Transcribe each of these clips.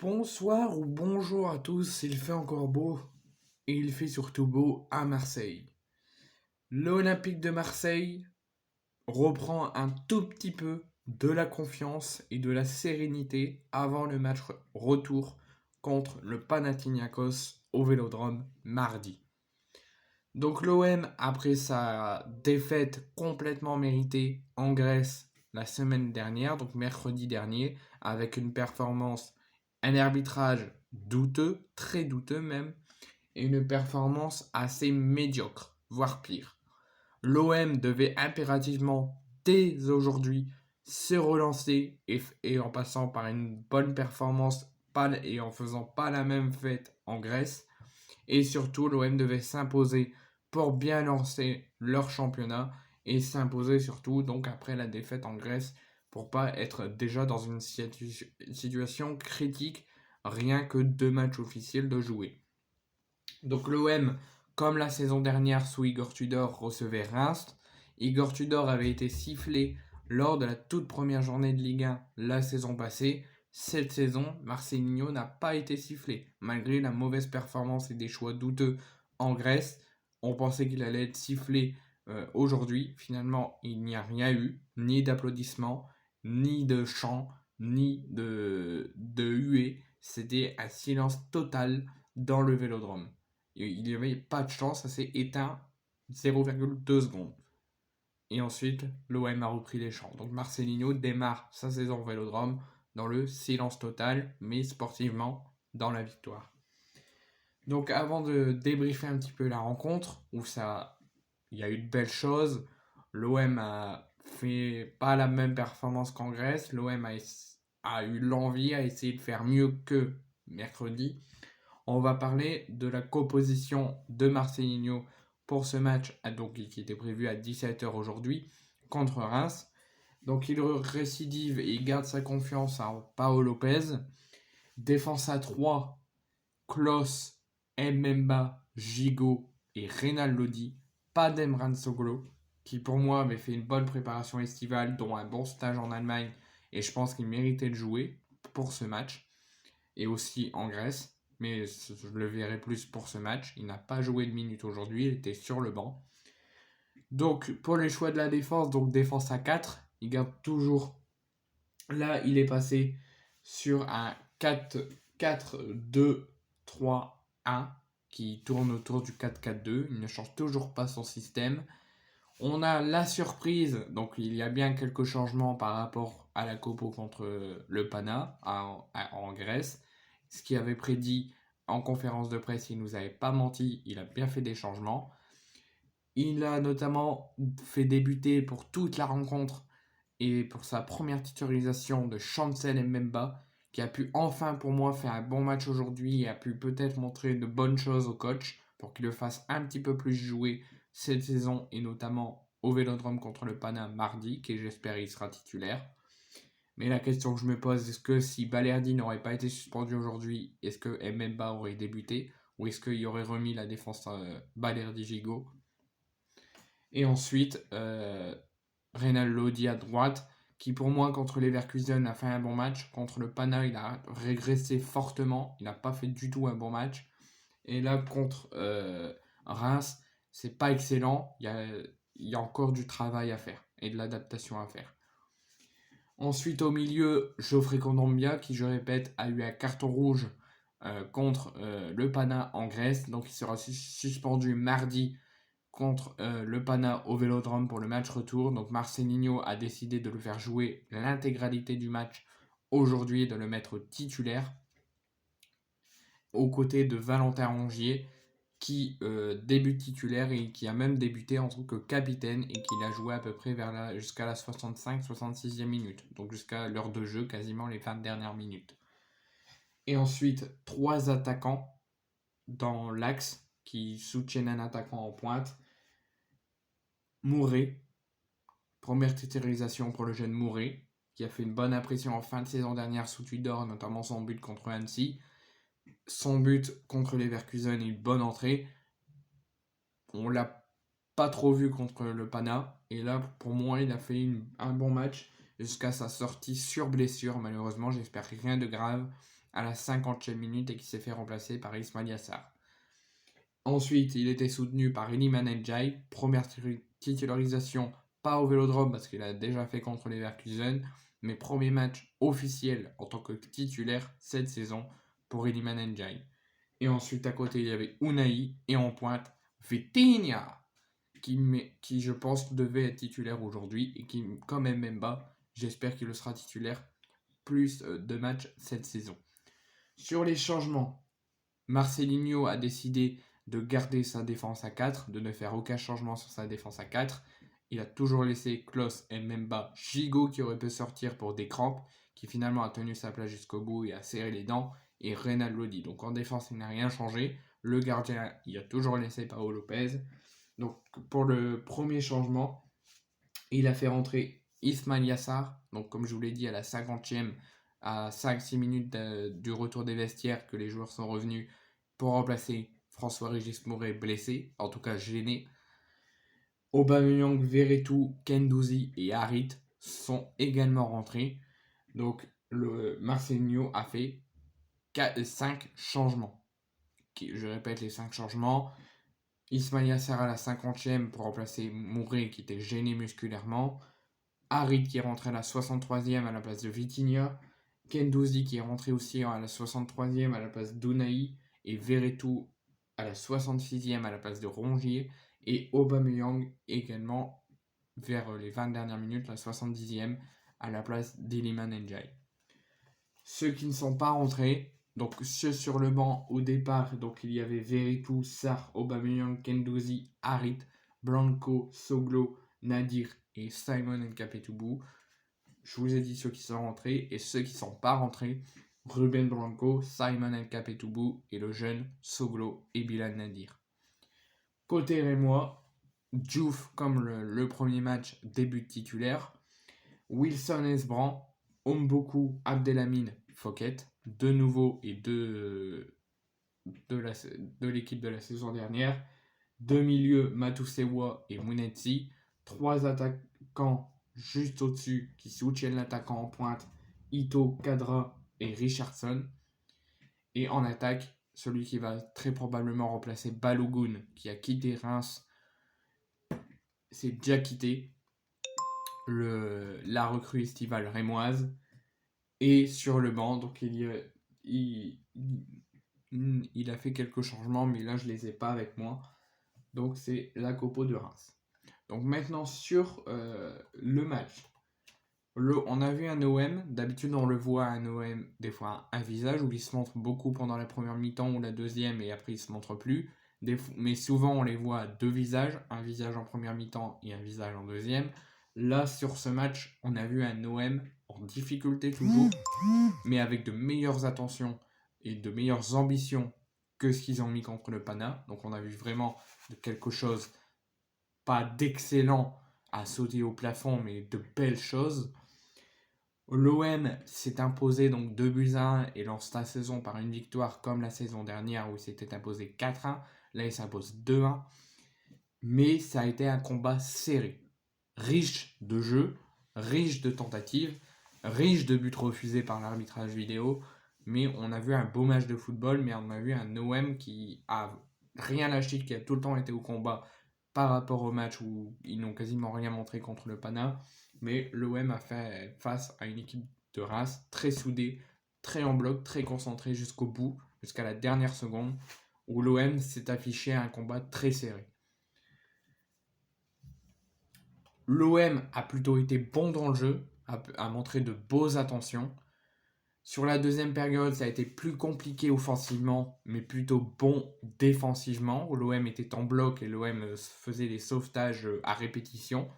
Bonsoir ou bonjour à tous, il fait encore beau et il fait surtout beau à Marseille. L'Olympique de Marseille reprend un tout petit peu de la confiance et de la sérénité avant le match retour contre le Panathinaikos au Vélodrome mardi. Donc l'OM, après sa défaite complètement méritée en Grèce la semaine dernière, donc mercredi dernier, avec une performance, un arbitrage douteux, très douteux même, et une performance assez médiocre, voire pire. L'OM devait impérativement, dès aujourd'hui, se relancer et en passant par une bonne performance et en faisant pas la même fête en Grèce. Et surtout, l'OM devait s'imposer pour bien lancer leur championnat et s'imposer surtout donc après la défaite en Grèce pour pas être déjà dans une situation critique rien que 2 matchs officiels de jouer. Donc l'OM, comme la saison dernière sous Igor Tudor, recevait Reims. Igor Tudor avait été sifflé lors de la toute première journée de Ligue 1 la saison passée. Cette saison, Marcelinho n'a pas été sifflé. Malgré la mauvaise performance et des choix douteux en Grèce, on pensait qu'il allait être sifflé aujourd'hui. Finalement, il n'y a rien eu, ni d'applaudissements, ni de chants, ni de huées. C'était un silence total dans le Vélodrome. Il n'y avait pas de chance, ça s'est éteint 0,2 secondes. Et ensuite, l'OM a repris les champs. Donc Marcelinho démarre sa saison au Vélodrome dans le silence total, mais sportivement dans la victoire. Donc avant de débriefer un petit peu la rencontre, où il y a eu de belles choses, l'OM a fait pas la même performance qu'en Grèce, l'OM a eu l'envie, a essayé de faire mieux que mercredi. On va parler de la composition de Marcelinho pour ce match donc, qui était prévu à 17h aujourd'hui contre Reims. Donc il récidive et il garde sa confiance à Paolo Lopez. Défense à 3, Klos, Mbemba, Gigot et Reynald Lodi. Pas d'Emran Soglo, qui pour moi avait fait une bonne préparation estivale, dont un bon stage en Allemagne, et je pense qu'il méritait de jouer pour ce match, et aussi en Grèce. Mais je le verrai plus pour ce match. Il n'a pas joué de minutes aujourd'hui, il était sur le banc. Donc pour les choix de la défense, donc défense à 4, il garde toujours. Là, il est passé sur un 4-4-2-3-1 qui tourne autour du 4-4-2. Il ne change toujours pas son système. On a la surprise, donc il y a bien quelques changements par rapport à la Copo contre le Pana en Grèce. Ce qu'il avait prédit en conférence de presse, il ne nous avait pas menti, il a bien fait des changements. Il a notamment fait débuter pour toute la rencontre et pour sa première titularisation de Chancel Mbemba, qui a pu enfin pour moi faire un bon match aujourd'hui et a pu peut-être montrer de bonnes choses au coach pour qu'il le fasse un petit peu plus jouer cette saison et notamment au Vélodrome contre le Pana mardi, qui j'espère il sera titulaire. Mais la question que je me pose, est-ce que si Balerdi n'aurait pas été suspendu aujourd'hui, est-ce que Mbemba aurait débuté ou est-ce qu'il y aurait remis la défense Balerdi-Gigot? Et ensuite, Reynald Lodi à droite, qui pour moi contre Leverkusen a fait un bon match. Contre le Pana, il a régressé fortement. Il n'a pas fait du tout un bon match. Et là, contre Reims, c'est pas excellent. Il y a encore du travail à faire et de l'adaptation à faire. Ensuite, au milieu, Geoffrey Kondogbia, qui, je répète, a eu un carton rouge contre le Pana en Grèce. Donc, il sera suspendu mardi contre le Pana au Vélodrome pour le match retour. Donc, Marcelinho a décidé de le faire jouer l'intégralité du match aujourd'hui et de le mettre titulaire aux côtés de Valentin Rongier, qui débute titulaire et qui a même débuté en tant que capitaine et qui l'a joué à peu près jusqu'à la 65-66e minute, donc jusqu'à l'heure de jeu, quasiment les 20 dernières minutes. Et ensuite, 3 attaquants dans l'axe qui soutiennent un attaquant en pointe. Mouré, première titularisation pour le jeune Mouré, qui a fait une bonne impression en fin de saison dernière sous Tudor, notamment son but contre Annecy. Son but contre Leverkusen est une bonne entrée. On l'a pas trop vu contre le Pana. Et là, pour moi, il a fait un bon match jusqu'à sa sortie sur blessure. Malheureusement, j'espère rien de grave à la 50e minute et qui s'est fait remplacer par Ismail Yassar. Ensuite, il était soutenu par Iliman Ndiaye, première titularisation, pas au Vélodrome parce qu'il a déjà fait contre les Leverkusen, mais premier match officiel en tant que titulaire cette saison pour Iliman Ndiaye. Et ensuite, à côté, il y avait Unai et en pointe, Vitinha, qui je pense devait être titulaire aujourd'hui et qui, comme Mbemba, j'espère qu'il le sera titulaire plus de matchs cette saison. Sur les changements, Marcelinho a décidé de garder sa défense à 4, de ne faire aucun changement sur sa défense à 4. Il a toujours laissé Klose et Mbemba, Gigot qui aurait pu sortir pour des crampes, qui finalement a tenu sa place jusqu'au bout et a serré les dents, et Renan Lodi. Donc en défense, il n'a rien changé. Le gardien, il a toujours laissé Paolo Lopez. Donc pour le premier changement, il a fait rentrer Ismail Yassar, donc comme je vous l'ai dit à la 50e, à 5-6 minutes du retour des vestiaires que les joueurs sont revenus pour remplacer François-Régis Mouret blessé, en tout cas gêné. Aubameyang, Verretou, Kendouzi et Harit sont également rentrés. Donc le Marcelinho a fait 5 changements. Je répète les 5 changements. Ismail Yassar à la 50e pour remplacer Mouret qui était gêné musculairement. Harit qui est rentré à la 63e à la place de Vitinha. Kendouzi qui est rentré aussi à la 63e à la place d'Unai. Et Verretou à la 66e à la place de Rongier. Et Aubameyang également vers les 20 dernières minutes, la 70e à la place d'Iliman Ndiaye. Ceux qui ne sont pas rentrés, donc ceux sur le banc au départ, donc il y avait Verretou, Sarr, Aubameyang, Kendouzi, Harit, Blanco, Soglo, Nadir et Simon Nkapetoubou. Je vous ai dit ceux qui sont rentrés, et ceux qui ne sont pas rentrés, Ruben Blanco, Simon Nkapetoubou et le jeune Soglo et Bilal Nadir. Côté rémois, Diouf, comme le premier match, début titulaire. Wilson Esbran, Omboku, Abdelhamid, Fouquet, de nouveau et de l'équipe de la saison dernière. Deux milieux, Matusewa et Mounetsi. Trois attaquants juste au-dessus qui soutiennent l'attaquant en pointe, Ito, Kadra et Richardson. Et en attaque, celui qui va très probablement remplacer Balogun, qui a quitté Reims, c'est Diakité, la recrue estivale rémoise. Et sur le banc, donc il a fait quelques changements, mais là je les ai pas avec moi. Donc c'est la Copo de Reims. Donc maintenant sur le match. On a vu un OM, d'habitude on le voit un OM, des fois un visage où il se montre beaucoup pendant la première mi-temps ou la deuxième et après il se montre plus. Mais souvent on les voit deux visages, un visage en première mi-temps et un visage en deuxième. Là sur ce match, on a vu un OM en difficulté toujours, mais avec de meilleures attentions et de meilleures ambitions que ce qu'ils ont mis contre le Pana. Donc on a vu vraiment quelque chose, pas d'excellent à sauter au plafond, mais de belles choses. L'OM s'est imposé donc 2-1 et lance la saison par une victoire comme la saison dernière où il s'était imposé 4-1. Là, il s'impose 2-1. Mais ça a été un combat serré, riche de jeux, riche de tentatives, riche de buts refusés par l'arbitrage vidéo. Mais on a vu un beau match de football, mais on a vu un OM qui a rien lâché, qui a tout le temps été au combat par rapport au match où ils n'ont quasiment rien montré contre le Pana. Mais l'OM a fait face à une équipe de Reims très soudée, très en bloc, très concentrée jusqu'au bout, jusqu'à la dernière seconde, où l'OM s'est affiché à un combat très serré. L'OM a plutôt été bon dans le jeu, a montré de beaux attentions. Sur la deuxième période, ça a été plus compliqué offensivement, mais plutôt bon défensivement, où l'OM était en bloc et l'OM faisait des sauvetages à répétition.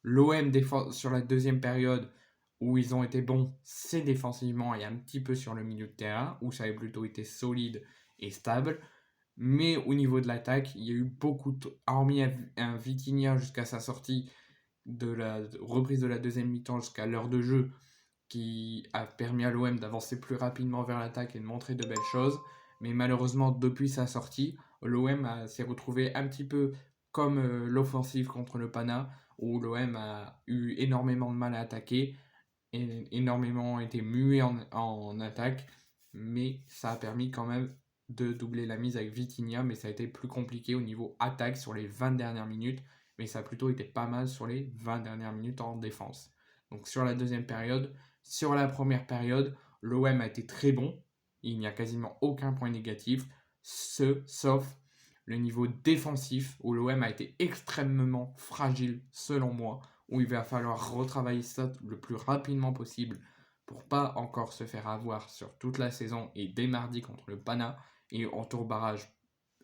L'OM sur la deuxième période, où ils ont été bons, c'est défensivement et un petit peu sur le milieu de terrain, où ça a plutôt été solide et stable. Mais au niveau de l'attaque, il y a eu beaucoup, hormis un Vitinha jusqu'à sa sortie de la reprise de la deuxième mi-temps jusqu'à l'heure de jeu, qui a permis à l'OM d'avancer plus rapidement vers l'attaque et de montrer de belles choses. Mais malheureusement, depuis sa sortie, l'OM s'est retrouvé un petit peu comme l'offensive contre le Pana, où l'OM a eu énormément de mal à attaquer, et énormément été muet en attaque, mais ça a permis quand même de doubler la mise avec Vitinha, mais ça a été plus compliqué au niveau attaque sur les 20 dernières minutes, mais ça a plutôt été pas mal sur les 20 dernières minutes en défense. Donc sur la deuxième période, sur la première période, l'OM a été très bon, il n'y a quasiment aucun point négatif, sauf le niveau défensif, où l'OM a été extrêmement fragile selon moi, où il va falloir retravailler ça le plus rapidement possible pour pas encore se faire avoir sur toute la saison et dès mardi contre le Pana et en tour barrage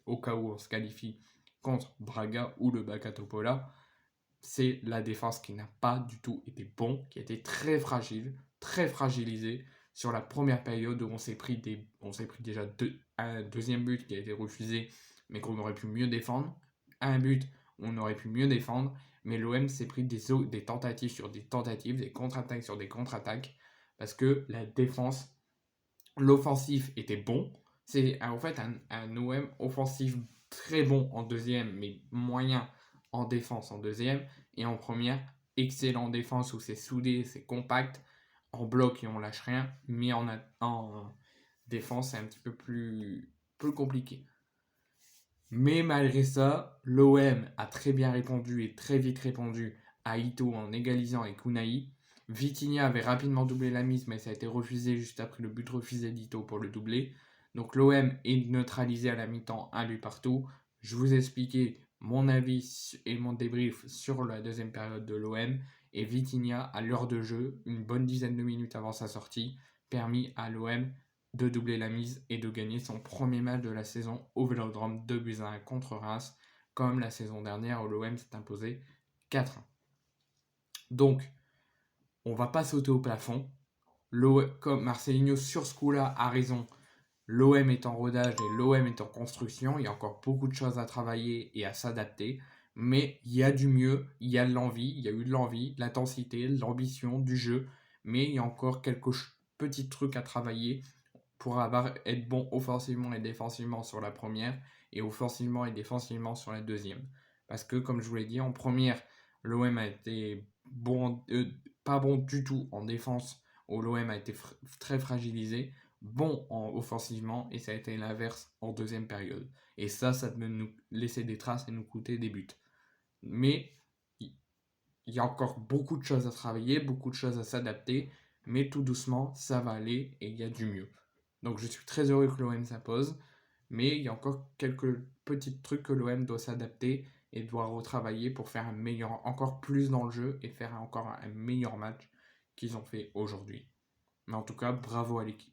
au cas où on se qualifie contre Braga ou le Backa Topola. C'est la défense qui n'a pas du tout été bon, qui a été très fragile, très fragilisée sur la première période où on s'est pris déjà un deuxième but qui a été refusé mais qu'on aurait pu mieux défendre, un but où on aurait pu mieux défendre, mais l'OM s'est pris des tentatives sur des tentatives, des contre-attaques sur des contre-attaques, parce que la défense, l'offensif était bon. C'est en fait un OM offensif très bon en deuxième, mais moyen en défense en deuxième. Et en première, excellent en défense où c'est soudé, c'est compact. En bloc et on lâche rien. Mais en défense, c'est un petit peu plus compliqué. Mais malgré ça, l'OM a très bien répondu et très vite répondu à Ito en égalisant avec Unai. Vitinha avait rapidement doublé la mise, mais ça a été refusé juste après le but refusé d'Ito pour le doubler. Donc l'OM est neutralisé à la mi-temps, un but partout. Je vous ai expliqué mon avis et mon débrief sur la deuxième période de l'OM. Et Vitinha, à l'heure de jeu, une bonne dizaine de minutes avant sa sortie, permis à l'OM de doubler la mise et de gagner son premier match de la saison au Vélodrome 2-1 contre Reims, comme la saison dernière où l'OM s'est imposé 4-1. Donc, on va pas sauter au plafond. Comme Marcelinho sur ce coup-là a raison, l'OM est en rodage et l'OM est en construction. Il y a encore beaucoup de choses à travailler et à s'adapter. Mais il y a du mieux, il y a de l'envie, il y a eu de l'envie, de l'intensité, de l'ambition, du jeu. Mais il y a encore quelques petits trucs à travailler pour être bon offensivement et défensivement sur la première et offensivement et défensivement sur la deuxième. Parce que, comme je vous l'ai dit, en première, l'OM a été pas bon du tout en défense, où l'OM a été très fragilisé, bon offensivement, et ça a été l'inverse en deuxième période. Et ça peut nous laisser des traces et nous coûter des buts. Mais il y a encore beaucoup de choses à travailler, beaucoup de choses à s'adapter, mais tout doucement, ça va aller et il y a du mieux. Donc je suis très heureux que l'OM s'impose, mais il y a encore quelques petits trucs que l'OM doit s'adapter et doit retravailler pour faire encore plus dans le jeu et faire encore un meilleur match qu'ils ont fait aujourd'hui. Mais en tout cas, bravo à l'équipe.